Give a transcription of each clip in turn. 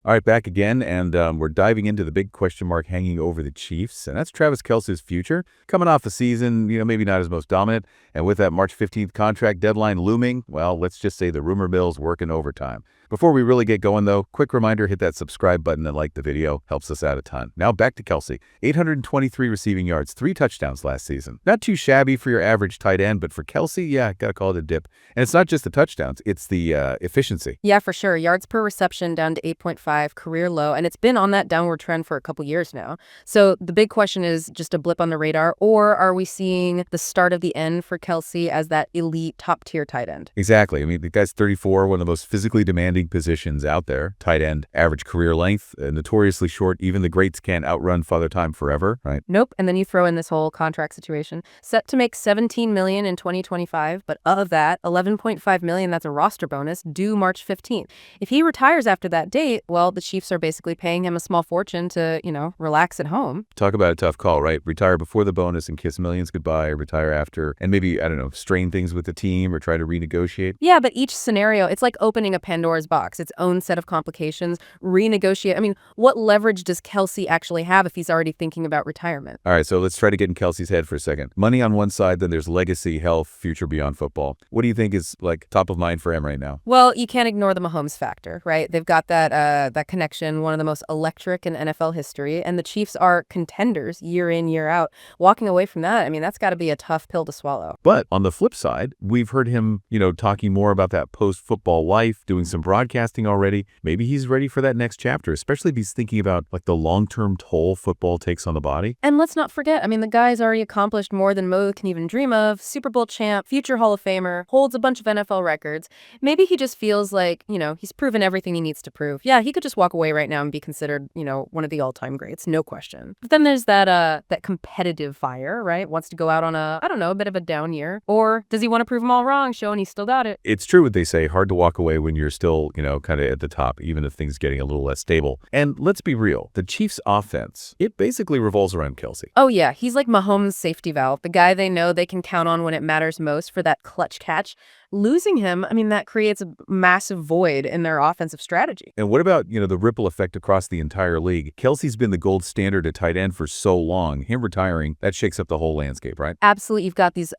All right, back again, and we're diving into the big question mark hanging over the Chiefs, and that's Travis Kelce's future. Coming off a season, maybe not his most dominant, and with that March 15th contract deadline looming, well, let's just say the rumor mill's working overtime. Before we really get going, though, quick reminder, hit that subscribe button and like the video. Helps us out a ton. Now back to Kelce. 823 receiving yards, 3 touchdowns last season. Not too shabby for your average tight end, but for Kelce, yeah, gotta call it a dip. And it's not just the touchdowns, it's the efficiency. Yeah, for sure. Yards per reception down to 8.5, career low, and it's been on that downward trend for a couple years now. So the big question is just a blip on the radar, or are we seeing the start of the end for Kelce as that elite top-tier tight end? Exactly. I mean, the guy's 34, one of the most physically demanding positions out there. Tight end, average career length, notoriously short. Even the greats can't outrun Father Time forever, right? Nope. And then you throw in this whole contract situation. Set to make $17 million in 2025, but of that, $11.5 million, that's a roster bonus, due March 15th. If he retires after that date, well, the Chiefs are basically paying him a small fortune to, relax at home. Talk about a tough call, right? Retire before the bonus and kiss millions goodbye, retire after, and maybe, I don't know, strain things with the team or try to renegotiate. Yeah, but each scenario, it's like opening a Pandora's box, its own set of complications, renegotiate. I mean, what leverage does Kelce actually have if he's already thinking about retirement? All right, so let's try to get in Kelce's head for a second. Money on one side, then there's legacy, health, future beyond football. What do you think is like top of mind for him right now? Well, you can't ignore the Mahomes factor, right? They've got that connection, one of the most electric in NFL history, and the Chiefs are contenders year in, year out. Walking away from that, I mean, that's got to be a tough pill to swallow. But on the flip side, we've heard him, talking more about that post-football life, doing some broadcasting already. Maybe he's ready for that next chapter, especially if he's thinking about like the long-term toll football takes on the body. And let's not forget, I mean, the guy's already accomplished more than Mo can even dream of. Super Bowl champ, future Hall of Famer, holds a bunch of NFL records. Maybe he just feels like, he's proven everything he needs to prove. Yeah, he could just walk away right now and be considered, one of the all-time greats, no question. But then there's that competitive fire, right? Wants to go out on a bit of a down year. Or does he want to prove them all wrong, showing he's still got it? It's true what they say, hard to walk away when you're still, kind of at the top, even if things getting a little less stable. And let's be real, the Chiefs' offense, it basically revolves around Kelce. Oh yeah, he's like Mahomes' safety valve, the guy they know they can count on when it matters most for that clutch catch. Losing him, I mean, that creates a massive void in their offensive strategy. And what about, the ripple effect across the entire league? Kelce's been the gold standard at tight end for so long. Him retiring, that shakes up the whole landscape, right? Absolutely. You've got these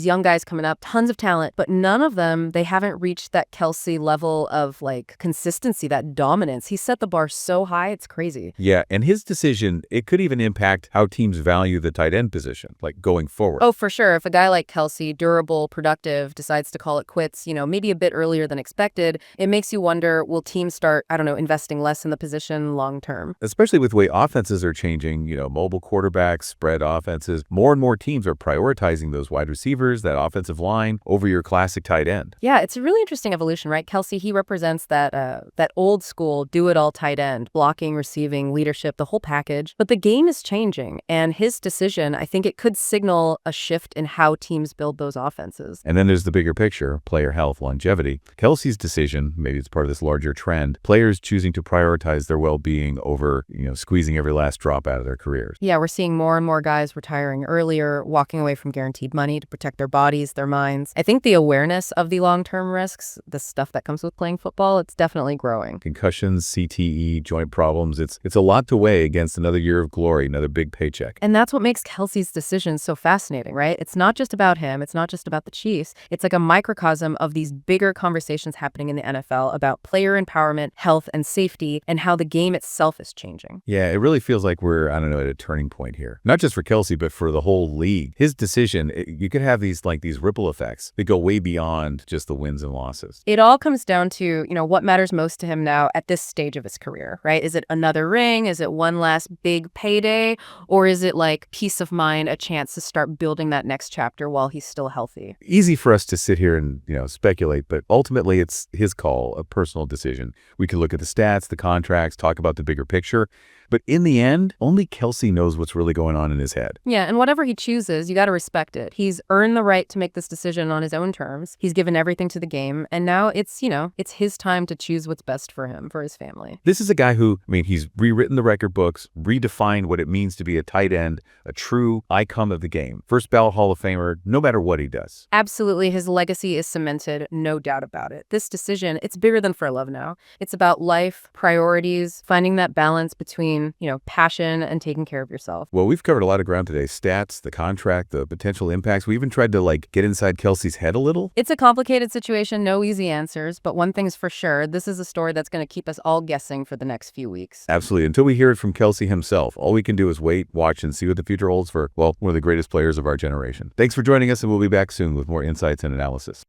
young guys coming up, tons of talent, but none of them, they haven't reached that Kelce level of like consistency, that dominance. He set the bar so high, it's crazy. Yeah, and his decision, it could even impact how teams value the tight end position, like going forward. Oh, for sure. If a guy like Kelce, durable, productive, decides to call it quits, maybe a bit earlier than expected, it makes you wonder, will teams start, investing less in the position long term? Especially with the way offenses are changing, mobile quarterbacks, spread offenses. More and more teams are prioritizing those wide receivers, that offensive line, over your classic tight end. Yeah, it's a really interesting evolution, right? Kelce, he represents that old school do-it-all tight end, blocking, receiving, leadership, the whole package. But the game is changing, and his decision, I think it could signal a shift in how teams build those offenses. And then there's the bigger picture, player health, longevity. Kelce's decision, maybe it's part of this larger trend, players choosing to prioritize their well-being over, squeezing every last drop out of their careers. Yeah, we're seeing more and more guys retiring earlier, walking away from guaranteed money to protect their bodies, their minds. I think the awareness of the long-term risks, the stuff that comes with playing football, it's definitely growing. Concussions, CTE, joint problems, it's a lot to weigh against another year of glory, another big paycheck. And that's what makes Kelce's decision so fascinating, right? It's not just about him, it's not just about the Chiefs. It's like a microcosm of these bigger conversations happening in the NFL about player empowerment, health, and safety, and how the game itself is changing. Yeah, it really feels like we're, at a turning point here. Not just for Kelce, but for the whole league. His decision, you could have these ripple effects that go way beyond just the wins and losses. It all comes down to, what matters most to him now at this stage of his career, right? Is it another ring? Is it one last big payday? Or is it like peace of mind, a chance to start building that next chapter while he's still healthy? Easy for us to sit here and, speculate, but ultimately it's his call, a personal decision. We can look at the stats, the contracts, talk about the bigger picture. But in the end, only Kelce knows what's really going on in his head. Yeah, and whatever he chooses, you got to respect it. He's earned the right to make this decision on his own terms. He's given everything to the game, and now it's his time to choose what's best for him, for his family. This is a guy who, he's rewritten the record books, redefined what it means to be a tight end, a true icon of the game. First ballot Hall of Famer, no matter what he does. Absolutely. His legacy is is cemented, no doubt about it. This decision, it's bigger than for love now. It's about life, priorities, finding that balance between, passion and taking care of yourself. Well, we've covered a lot of ground today. Stats, the contract, the potential impacts. We even tried to get inside Kelce's head a little. It's a complicated situation, no easy answers, but one thing's for sure, this is a story that's going to keep us all guessing for the next few weeks. Absolutely. Until we hear it from Kelce himself, all we can do is wait, watch, and see what the future holds for, well, one of the greatest players of our generation. Thanks for joining us, and we'll be back soon with more insights and analysis.